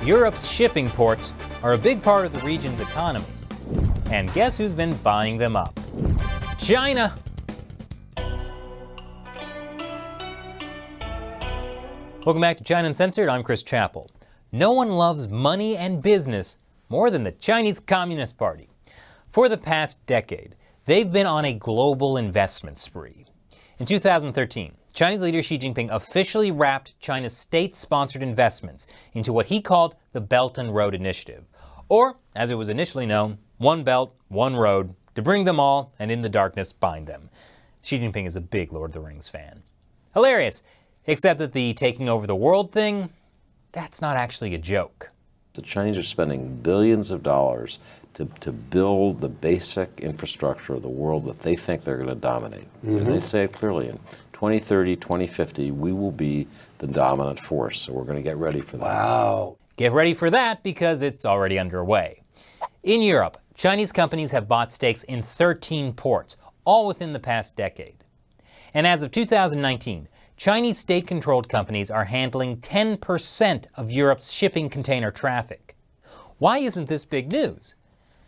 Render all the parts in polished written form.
Europe's shipping ports are a big part of the region's economy. And guess who's been buying them up? China! Welcome back to China Uncensored. I'm Chris Chappell. No one loves money and business more than the Chinese Communist Party. For the past decade, they've been on a global investment spree. In 2013, Chinese leader Xi Jinping officially wrapped China's state-sponsored investments into what he called the Belt and Road Initiative, or, as it was initially known, One Belt, One Road, to bring them all and in the darkness bind them. Xi Jinping is a big Lord of the Rings fan. Hilarious, except that the taking over the world thing, that's not actually a joke. The Chinese are spending billions of dollars to build the basic infrastructure of the world that they think they're going to dominate. And they say it clearly, in 2030, 2050, we will be the dominant force, so we're going to get ready for that. Wow. Get ready for that because it's already underway. In Europe, Chinese companies have bought stakes in 13 ports, all within the past decade. And as of 2019, Chinese state-controlled companies are handling 10% of Europe's shipping container traffic. Why isn't this big news?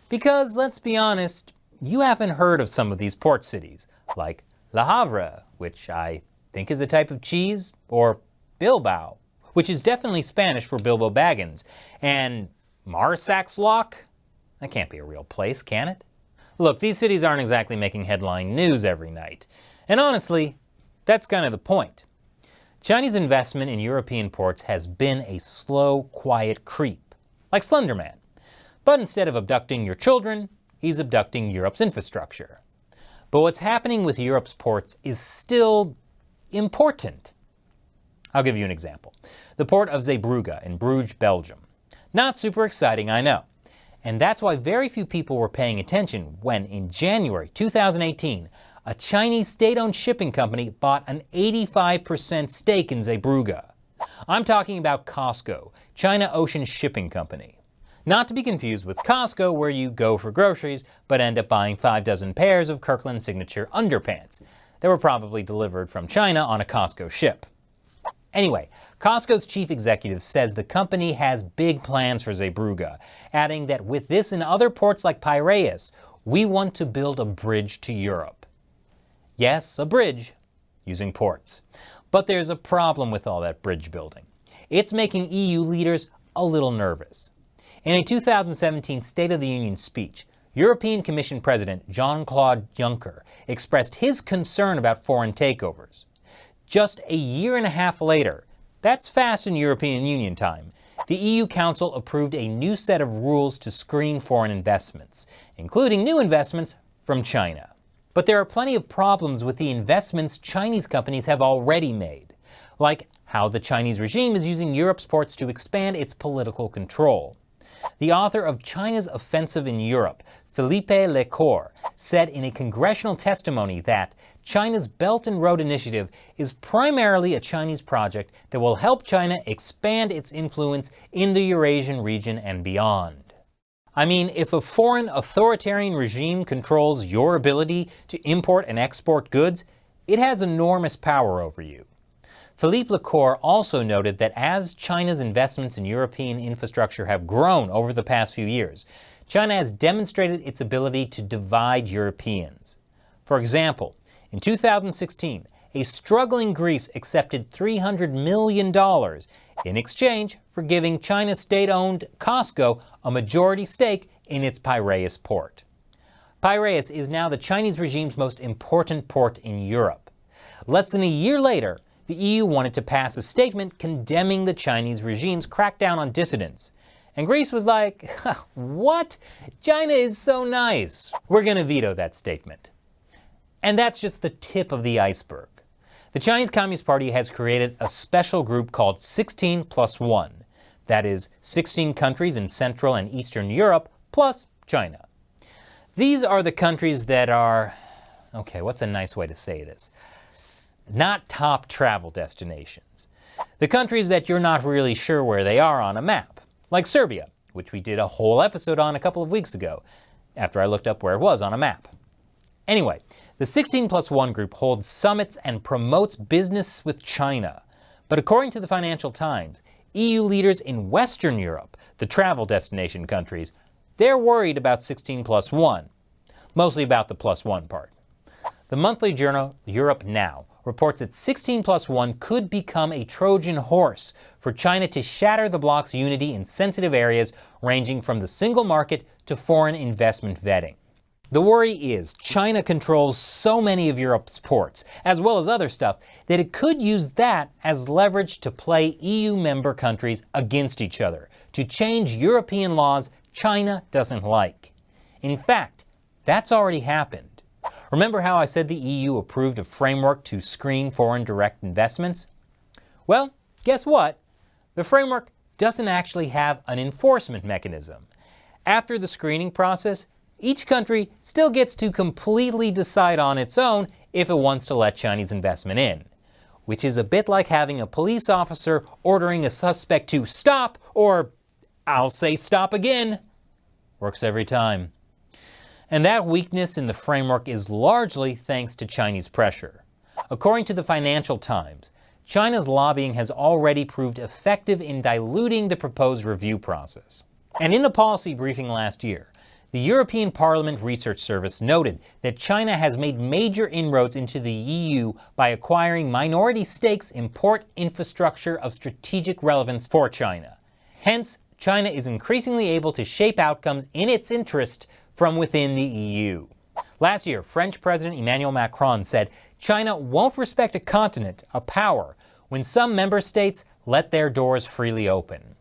Because, let's be honest, you haven't heard of some of these port cities, like Le Havre, which I think is a type of cheese, or Bilbao, which is definitely Spanish for Bilbo Baggins, and Marsaxlokk? That can't be a real place, can it? Look, these cities aren't exactly making headline news every night. And honestly, that's kind of the point. Chinese investment in European ports has been a slow, quiet creep, like Slender Man. But instead of abducting your children, he's abducting Europe's infrastructure. But what's happening with Europe's ports is still important. I'll give you an example. The port of Zeebrugge in Bruges, Belgium. Not super exciting, I know. And that's why very few people were paying attention when, in January 2018, a Chinese state-owned shipping company bought an 85% stake in Zeebrugge. I'm talking about COSCO, China Ocean Shipping Company. Not to be confused with Costco, where you go for groceries but end up buying 6 pairs of Kirkland Signature underpants that were probably delivered from China on a Costco ship. Anyway, Costco's chief executive says the company has big plans for Zeebrugge, adding that with this and other ports like Piraeus, we want to build a bridge to Europe. Yes, a bridge, using ports. But there's a problem with all that bridge building. It's making EU leaders a little nervous. In a 2017 State of the Union speech, European Commission President Jean-Claude Juncker expressed his concern about foreign takeovers. Just a year and a half later, that's fast in European Union time, the EU Council approved a new set of rules to screen foreign investments, including new investments from China. But there are plenty of problems with the investments Chinese companies have already made, like how the Chinese regime is using Europe's ports to expand its political control. The author of China's Offensive in Europe, Philippe Lecour, said in a congressional testimony that China's Belt and Road Initiative is primarily a Chinese project that will help China expand its influence in the Eurasian region and beyond. I mean, if a foreign authoritarian regime controls your ability to import and export goods, it has enormous power over you. Philippe Lecour also noted that as China's investments in European infrastructure have grown over the past few years, China has demonstrated its ability to divide Europeans. For example, in 2016, a struggling Greece accepted $300 million in exchange for giving China's state-owned COSCO a majority stake in its Piraeus port. Piraeus is now the Chinese regime's most important port in Europe. Less than a year later, the EU wanted to pass a statement condemning the Chinese regime's crackdown on dissidents. And Greece was like, what? China is so nice. We're going to veto that statement. And that's just the tip of the iceberg. The Chinese Communist Party has created a special group called 16+1. That is, 16 countries in Central and Eastern Europe plus China. These are the countries that are, okay, what's a nice way to say this? Not top travel destinations. The countries that you're not really sure where they are on a map, like Serbia, which we did a whole episode on a couple of weeks ago, after I looked up where it was on a map. Anyway, the 16+1 group holds summits and promotes business with China. But according to the Financial Times, EU leaders in Western Europe, the travel destination countries, they're worried about 16+1, mostly about the +1 part. The monthly journal Europe Now reports that 16+1 could become a Trojan horse for China to shatter the bloc's unity in sensitive areas ranging from the single market to foreign investment vetting. The worry is China controls so many of Europe's ports, as well as other stuff, that it could use that as leverage to play EU member countries against each other, to change European laws China doesn't like. In fact, that's already happened. Remember how I said the EU approved a framework to screen foreign direct investments? Well, guess what? The framework doesn't actually have an enforcement mechanism. After the screening process, each country still gets to completely decide on its own if it wants to let Chinese investment in, which is a bit like having a police officer ordering a suspect to stop or, I'll say stop again. Works every time. And that weakness in the framework is largely thanks to Chinese pressure. According to the Financial Times, China's lobbying has already proved effective in diluting the proposed review process. And in a policy briefing last year, the European Parliament Research Service noted that China has made major inroads into the EU by acquiring minority stakes in port infrastructure of strategic relevance for China. Hence, China is increasingly able to shape outcomes in its interest from within the EU. Last year, French President Emmanuel Macron said China won't respect a continent, a power, when some member states let their doors freely open.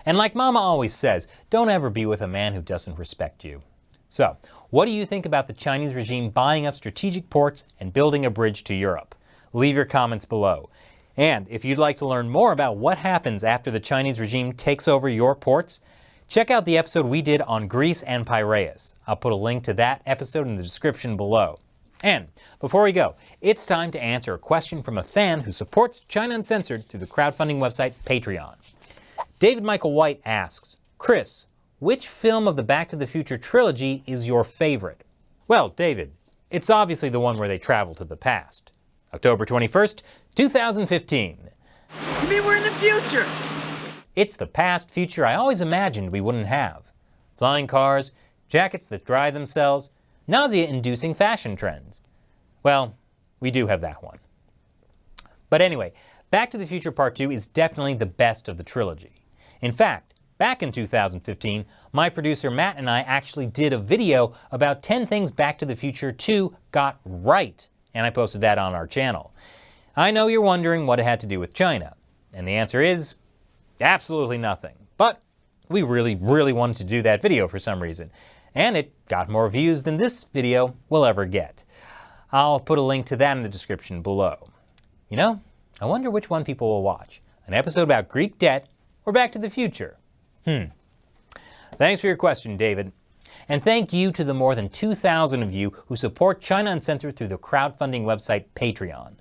And like Mama always says, don't ever be with a man who doesn't respect you. So, what do you think about the Chinese regime buying up strategic ports and building a bridge to Europe? Leave your comments below. And if you'd like to learn more about what happens after the Chinese regime takes over your ports, check out the episode we did on Greece and Piraeus. I'll put a link to that episode in the description below. And before we go, it's time to answer a question from a fan who supports China Uncensored through the crowdfunding website Patreon. David Michael White asks, Chris, which film of the Back to the Future trilogy is your favorite? Well, David, it's obviously the one where they travel to the past. October 21st, 2015. You mean we're in the future? It's the past future I always imagined we wouldn't have. Flying cars, jackets that dry themselves, nausea-inducing fashion trends. Well, we do have that one. But anyway, Back to the Future Part 2 is definitely the best of the trilogy. In fact, back in 2015, my producer Matt and I actually did a video about 10 things Back to the Future 2 got right, and I posted that on our channel. I know you're wondering what it had to do with China, and the answer is absolutely nothing. But we really wanted to do that video for some reason, and it got more views than this video will ever get. I'll put a link to that in the description below. You know, I wonder which one people will watch. An episode about Greek debt or Back to the Future? Thanks for your question, David. And thank you to the more than 2,000 of you who support China Uncensored through the crowdfunding website Patreon.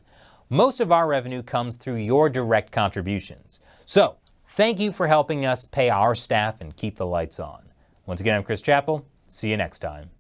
Most of our revenue comes through your direct contributions. So, thank you for helping us pay our staff and keep the lights on. Once again, I'm Chris Chappell. See you next time.